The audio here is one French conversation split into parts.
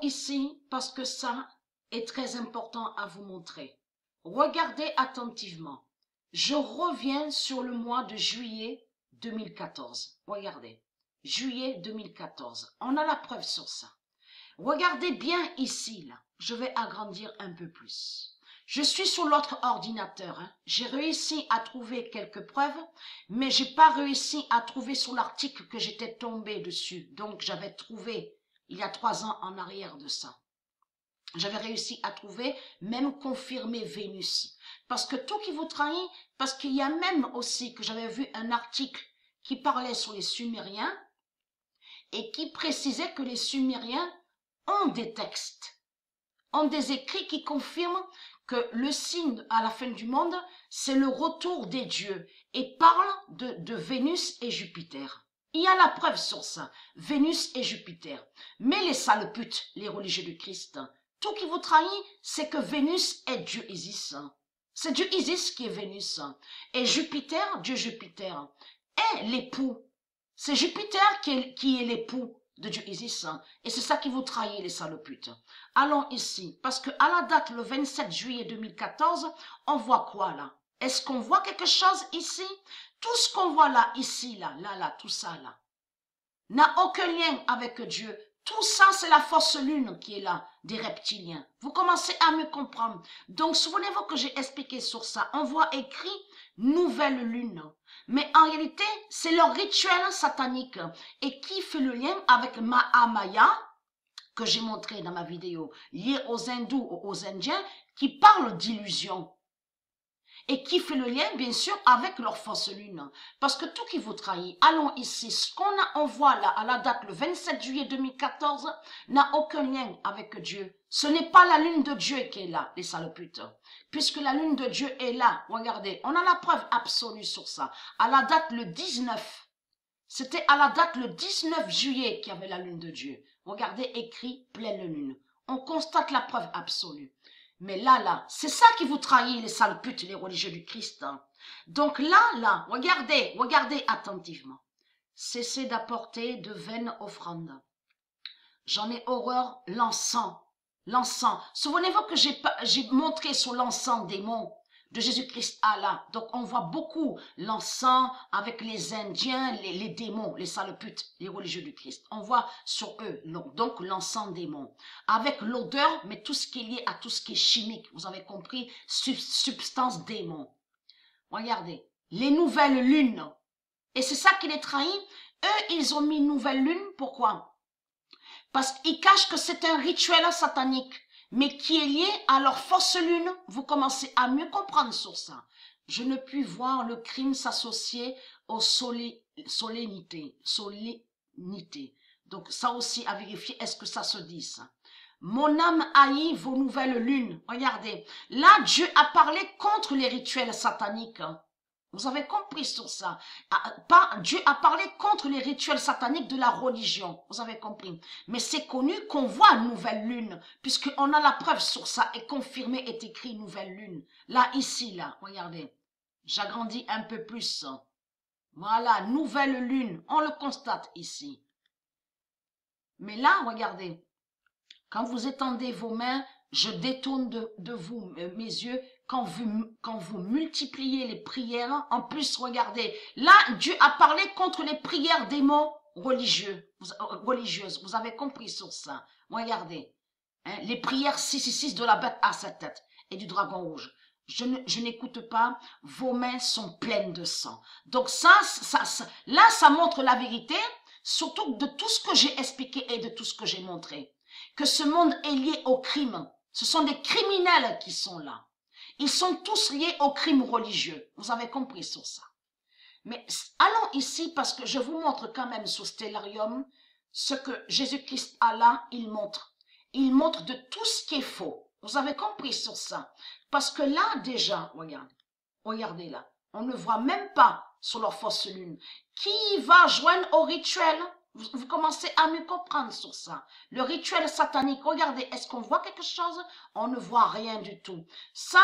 Ici, parce que ça est très important à vous montrer. Regardez attentivement. Je reviens sur le mois de juillet 2014. Regardez. Juillet 2014. On a la preuve sur ça. Regardez bien ici, là. Je vais agrandir un peu plus. Je suis sur l'autre ordinateur. Hein. J'ai réussi à trouver quelques preuves, mais j'ai pas réussi à trouver sur l'article que j'étais tombée dessus. Donc, j'avais trouvé il y a 3 ans en arrière de ça. J'avais réussi à trouver, même confirmer Vénus. Parce que tout qui vous trahit, parce qu'il y a même aussi que j'avais vu un article qui parlait sur les Sumériens et qui précisait que les Sumériens ont des textes, ont des écrits qui confirment que le signe à la fin du monde, c'est le retour des dieux et parle de Vénus et Jupiter. Il y a la preuve sur ça, Vénus et Jupiter. Mais les sales putes, les religieux du Christ, tout qui vous trahit, c'est que Vénus est Dieu Isis. C'est Dieu Isis qui est Vénus. Et Jupiter, Dieu Jupiter, est l'époux. C'est Jupiter qui est l'époux de Dieu Isis. Et c'est ça qui vous trahit, les saloputes. Allons ici, parce que à la date, le 27 juillet 2014, on voit quoi là? Est-ce qu'on voit quelque chose ici? Tout ce qu'on voit là, ici, là, tout ça là, n'a aucun lien avec Dieu. Tout ça, c'est la fausse lune qui est là, des reptiliens. Vous commencez à me comprendre. Donc, souvenez-vous que j'ai expliqué sur ça. On voit écrit nouvelle lune. Mais en réalité, c'est leur rituel satanique. Et qui fait le lien avec Mahamaya, que j'ai montré dans ma vidéo, lié aux hindous ou aux indiens, qui parlent d'illusion. Et qui fait le lien, bien sûr, avec leur fausse lune. Parce que tout qui vous trahit, allons ici, ce on voit là, à la date, le 27 juillet 2014, n'a aucun lien avec Dieu. Ce n'est pas la lune de Dieu qui est là, les saloputes. Puisque la lune de Dieu est là, regardez, on a la preuve absolue sur ça. À la date, le 19, c'était à la date, le 19 juillet, qu'il y avait la lune de Dieu. Regardez, écrit pleine lune. On constate la preuve absolue. Mais là, c'est ça qui vous trahit, les sales putes, les religieux du Christ. Hein. Donc là, regardez attentivement. Cessez d'apporter de vaines offrandes. J'en ai horreur, l'encens. L'encens. Souvenez-vous que j'ai montré sur l'encens démon de Jésus-Christ Allah. Donc on voit beaucoup l'encens avec les Indiens, les démons, les sales putes, les religieux du Christ. On voit sur eux, donc l'encens démon. Avec l'odeur, mais tout ce qui est lié à tout ce qui est chimique. Vous avez compris? Substance démon. Regardez, les nouvelles lunes. Et c'est ça qui les trahit. Eux, ils ont mis nouvelle lune. Pourquoi? Parce qu'ils cachent que c'est un rituel satanique, mais qui est lié à leur fausse lune. Vous commencez à mieux comprendre sur ça. Je ne puis voir le crime s'associer aux solennités. Donc ça aussi à vérifier, est-ce que ça se dit ça? Mon âme haït vos nouvelles lunes. Regardez, là Dieu a parlé contre les rituels sataniques. Vous avez compris sur ça. Dieu a parlé contre les rituels sataniques de la religion. Vous avez compris. Mais c'est connu qu'on voit nouvelle lune, puisqu'on a la preuve sur ça, et confirmé, est écrit nouvelle lune. Là, ici, là, regardez. J'agrandis un peu plus. Voilà, nouvelle lune. On le constate ici. Mais là, regardez. Quand vous étendez vos mains, je détourne de vous mes yeux. Quand vous multipliez les prières, en plus, regardez, là, Dieu a parlé contre les prières des mots religieuses. Vous avez compris sur ça. Regardez, hein, les prières 666 de la bête à sa tête et du dragon rouge. Je n'écoute pas, vos mains sont pleines de sang. Donc là, ça montre la vérité, surtout de tout ce que j'ai expliqué et de tout ce que j'ai montré. Que ce monde est lié au crime. Ce sont des criminels qui sont là. Ils sont tous liés au crime religieux. Vous avez compris sur ça. Mais allons ici parce que je vous montre quand même sur Stellarium ce que Jésus-Christ Allah, il montre. Il montre de tout ce qui est faux. Vous avez compris sur ça. Parce que là déjà, regardez là, on ne voit même pas sur leur fausse lune. Qui va joindre au rituel? Vous commencez à mieux comprendre sur ça. Le rituel satanique, regardez, est-ce qu'on voit quelque chose? On ne voit rien du tout. Ça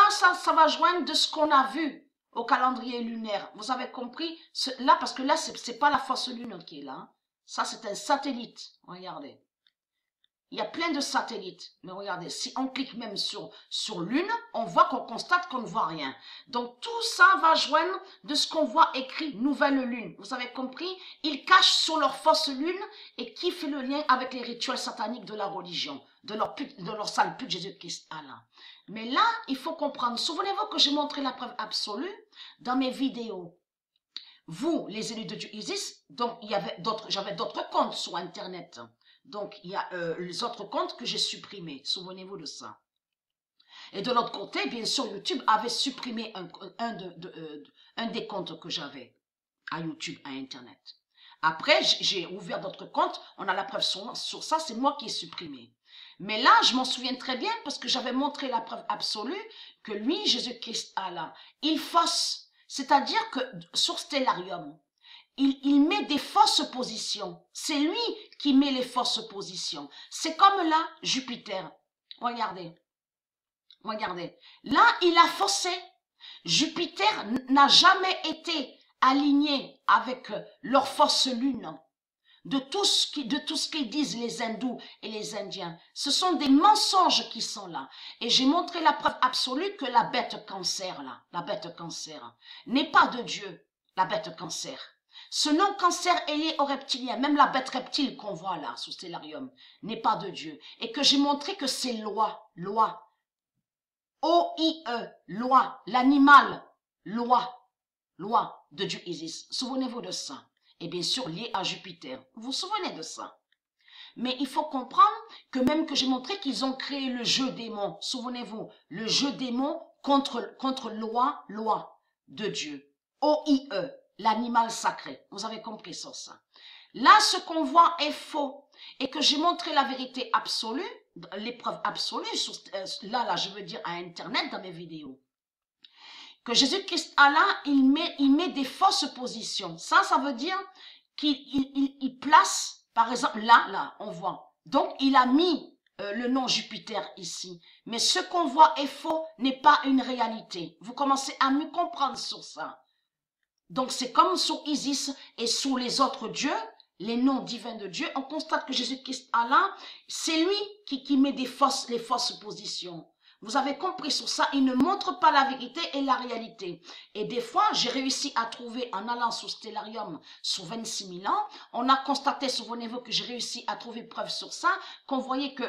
va joindre de ce qu'on a vu au calendrier lunaire. Vous avez compris? Là, parce que là, c'est pas la fausse lune qui est là. Hein. Ça, c'est un satellite. Regardez. Il y a plein de satellites. Mais regardez, si on clique même sur l'une, on voit qu'on constate qu'on ne voit rien. Donc tout ça va joindre de ce qu'on voit écrit nouvelle lune. Vous avez compris? Ils cachent sur leur fausse lune et qui fait le lien avec les rituels sataniques de la religion, de leur sale pute Jésus-Christ Allah. Mais là, il faut comprendre. Souvenez-vous que j'ai montré la preuve absolue dans mes vidéos. Vous, les élus de Dieu Isis, donc j'avais d'autres comptes sur Internet. Donc, il y a les autres comptes que j'ai supprimés. Souvenez-vous de ça. Et de l'autre côté, bien sûr, YouTube avait supprimé un des comptes que j'avais à YouTube, à Internet. Après, j'ai ouvert d'autres comptes. On a la preuve sur ça. C'est moi qui ai supprimé. Mais là, je m'en souviens très bien parce que j'avais montré la preuve absolue que lui, Jésus-Christ Allah, il fausse. C'est-à-dire que sur Stellarium, il met des fausses positions. C'est lui qui met les fausses positions. C'est comme là, Jupiter. Regardez. Regardez. Là, il a faussé. Jupiter n'a jamais été aligné avec leur fausse lune. De tout ce qu'ils disent les hindous et les indiens. Ce sont des mensonges qui sont là. Et j'ai montré la preuve absolue que la bête cancer, là, la bête cancer, n'est pas de Dieu, la bête cancer. Ce nom cancer est lié aux reptiliens, même la bête reptile qu'on voit là, sous Stellarium, n'est pas de Dieu. Et que j'ai montré que c'est loi, O-I-E, loi, l'animal, loi de Dieu Isis. Souvenez-vous de ça. Et bien sûr lié à Jupiter. Vous vous souvenez de ça? Mais il faut comprendre que même que j'ai montré qu'ils ont créé le jeu démon. Souvenez-vous, le jeu démon contre loi de Dieu. O-I-E, l'animal sacré. Vous avez compris sur ça. Là, ce qu'on voit est faux. Et que j'ai montré la vérité absolue, l'épreuve absolue, là, je veux dire à Internet, dans mes vidéos. Que Jésus-Christ Allah, il met des fausses positions. Ça veut dire qu'il place, par exemple, là, on voit. Donc, il a mis le nom Jupiter ici. Mais ce qu'on voit est faux, n'est pas une réalité. Vous commencez à me comprendre sur ça. Donc, c'est comme sur Isis et sur les autres dieux, les noms divins de Dieu, on constate que Jésus-Christ Allah, c'est lui qui met les fausses positions. Vous avez compris sur ça, il ne montre pas la vérité et la réalité. Et des fois, j'ai réussi à trouver, en allant sur Stellarium sur 26 000 ans, on a constaté, souvenez-vous que j'ai réussi à trouver preuve sur ça, qu'on voyait que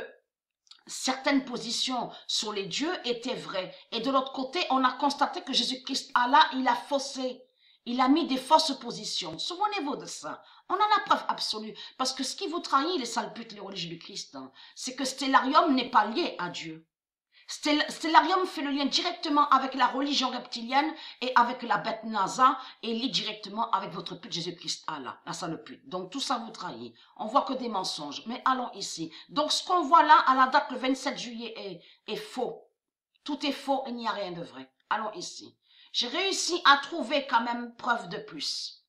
certaines positions sur les dieux étaient vraies. Et de l'autre côté, on a constaté que Jésus-Christ Allah, il a faussé. Il a mis des fausses positions. Souvenez-vous de ça. On en a preuve absolue. Parce que ce qui vous trahit, les sales putes, les religieux du Christ, hein, c'est que Stellarium n'est pas lié à Dieu. Stellarium fait le lien directement avec la religion reptilienne et avec la bête NASA et lié directement avec votre pute Jésus-Christ Allah, la sale pute. Donc tout ça vous trahit. On voit que des mensonges. Mais allons ici. Donc ce qu'on voit là, à la date le 27 juillet est faux. Tout est faux, il n'y a rien de vrai. Allons ici. J'ai réussi à trouver quand même preuve de plus.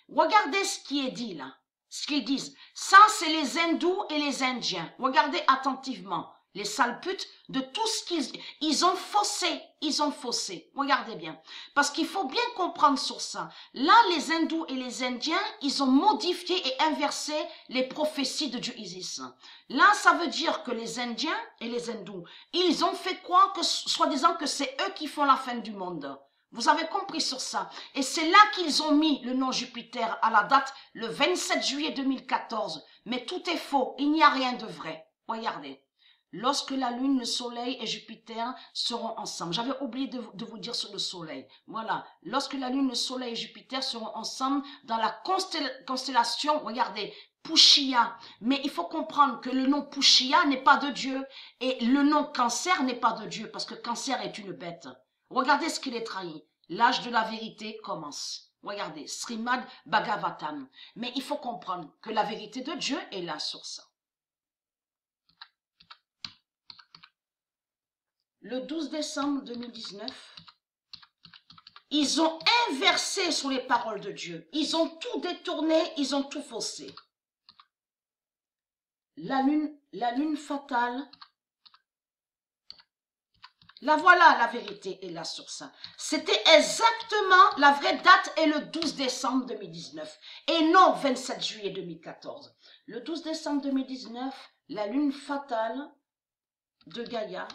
Regardez ce qui est dit là. Ce qu'ils disent. Ça, c'est les hindous et les indiens. Regardez attentivement. Les sales putes, de tout ce ils ont faussé. Regardez bien. Parce qu'il faut bien comprendre sur ça. Là, les hindous et les indiens, ils ont modifié et inversé les prophéties de Dieu Isis. Là, ça veut dire que les indiens et les hindous, ils ont fait croire que, soi-disant que c'est eux qui font la fin du monde. Vous avez compris sur ça. Et c'est là qu'ils ont mis le nom Jupiter à la date le 27 juillet 2014. Mais tout est faux. Il n'y a rien de vrai. Regardez. Lorsque la lune, le soleil et Jupiter seront ensemble. J'avais oublié de vous dire sur le soleil. Voilà. Lorsque la lune, le soleil et Jupiter seront ensemble dans la constellation, regardez, Pushia. Mais il faut comprendre que le nom Pushia n'est pas de Dieu. Et le nom Cancer n'est pas de Dieu. Parce que Cancer est une bête. Regardez ce qu'il est trahi. L'âge de la vérité commence. Regardez, Srimad Bhagavatam. Mais il faut comprendre que la vérité de Dieu est là sur ça. Le 12 décembre 2019, ils ont inversé sur les paroles de Dieu. Ils ont tout détourné, ils ont tout faussé. La lune fatale. Là voilà, la vérité est là sur ça. C'était exactement, la vraie date est le 12 décembre 2019 et non 27 juillet 2014. Le 12 décembre 2019, la lune fatale de Gaïa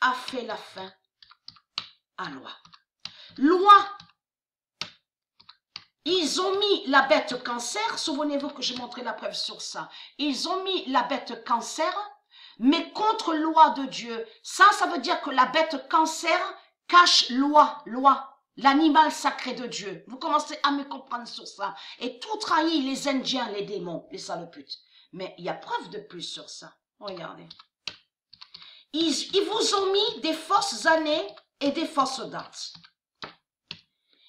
a fait la fin à Loi. Loi, ils ont mis la bête cancer, souvenez-vous que j'ai montré la preuve sur ça. Ils ont mis la bête cancer, mais contre loi de Dieu. Ça veut dire que la bête cancer cache loi, l'animal sacré de Dieu. Vous commencez à me comprendre sur ça. Et tout trahit les Indiens, les démons, les saloputes. Mais il y a preuve de plus sur ça. Regardez. Ils vous ont mis des fausses années et des fausses dates.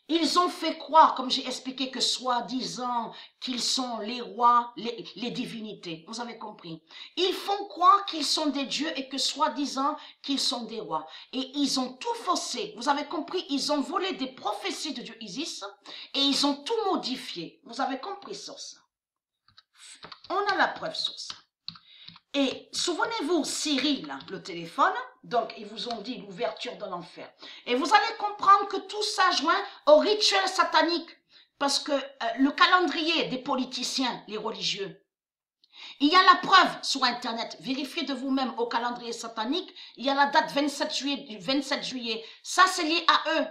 Ils ont fait croire, comme j'ai expliqué, que soi-disant qu'ils sont les rois, les divinités. Vous avez compris. Ils font croire qu'ils sont des dieux et que soi-disant qu'ils sont des rois. Et ils ont tout faussé. Vous avez compris. Ils ont volé des prophéties de Dieu Isis et ils ont tout modifié. Vous avez compris sur ça. On a la preuve sur ça. Et souvenez-vous, Cyril, le téléphone, donc ils vous ont dit l'ouverture de l'enfer. Et vous allez comprendre que tout ça joint au rituel satanique. Parce que le calendrier des politiciens, les religieux, il y a la preuve sur Internet. Vérifiez de vous-même au calendrier satanique. Il y a la date 27 juillet. Ça, c'est lié à eux.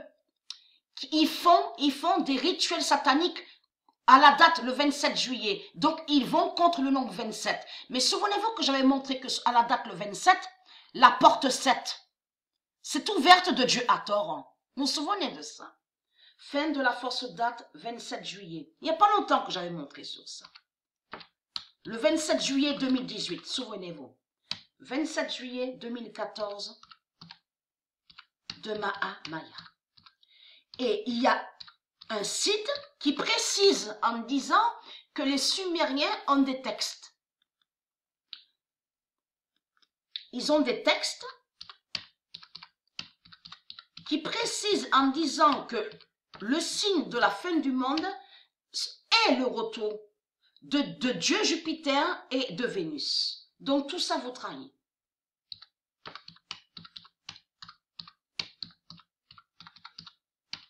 Ils font des rituels sataniques à la date le 27 juillet. Donc, ils vont contre le nombre 27. Mais souvenez-vous que j'avais montré que à la date le 27, la porte 7, c'est ouverte de Dieu à tort. Vous vous souvenez de ça? Fin de la fausse date, 27 juillet. Il n'y a pas longtemps que j'avais montré sur ça. Le 27 juillet 2018, souvenez-vous. 27 juillet 2014 de Mahamaya. Et il y a un site qui précise en disant que les Sumériens ont des textes. Ils ont des textes qui précisent en disant que le signe de la fin du monde est le retour de Dieu Jupiter et de Vénus. Donc tout ça vous trahit.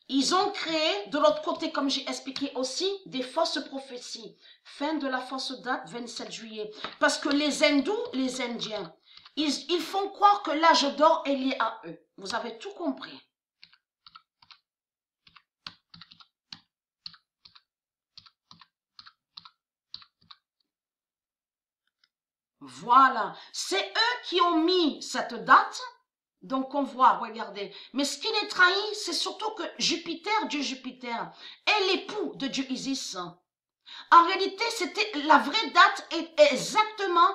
Ils ont créé, de l'autre côté, comme j'ai expliqué aussi, des fausses prophéties. Fin de la fausse date, 27 juillet. Parce que les hindous, les indiens, ils font croire que l'âge d'or est lié à eux. Vous avez tout compris. Voilà. C'est eux qui ont mis cette date. Donc on voit, regardez. Mais ce qui les trahit, c'est surtout que Jupiter, Dieu Jupiter, est l'époux de Dieu Isis. En réalité, c'était la vraie date est exactement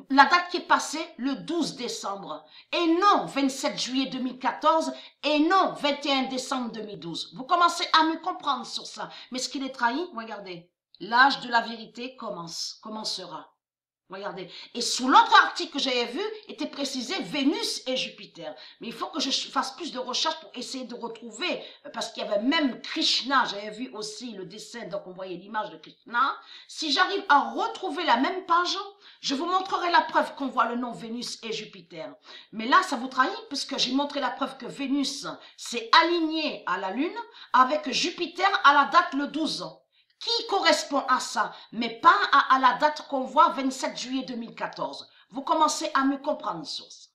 la date qui est passée le 12 décembre. Et non 27 juillet 2014 et non 21 décembre 2012. Vous commencez à me comprendre sur ça. Mais ce qui les trahit, regardez. L'âge de la vérité commencera. Regardez. Et sous l'autre article que j'avais vu, était précisé Vénus et Jupiter. Mais il faut que je fasse plus de recherches pour essayer de retrouver, parce qu'il y avait même Krishna, j'avais vu aussi le dessin, donc on voyait l'image de Krishna. Si j'arrive à retrouver la même page, je vous montrerai la preuve qu'on voit le nom Vénus et Jupiter. Mais là, ça vous trahit, puisque j'ai montré la preuve que Vénus s'est alignée à la Lune, avec Jupiter à la date le 12. Qui correspond à ça, mais pas à la date qu'on voit 27 juillet 2014. Vous commencez à me comprendre sur ça.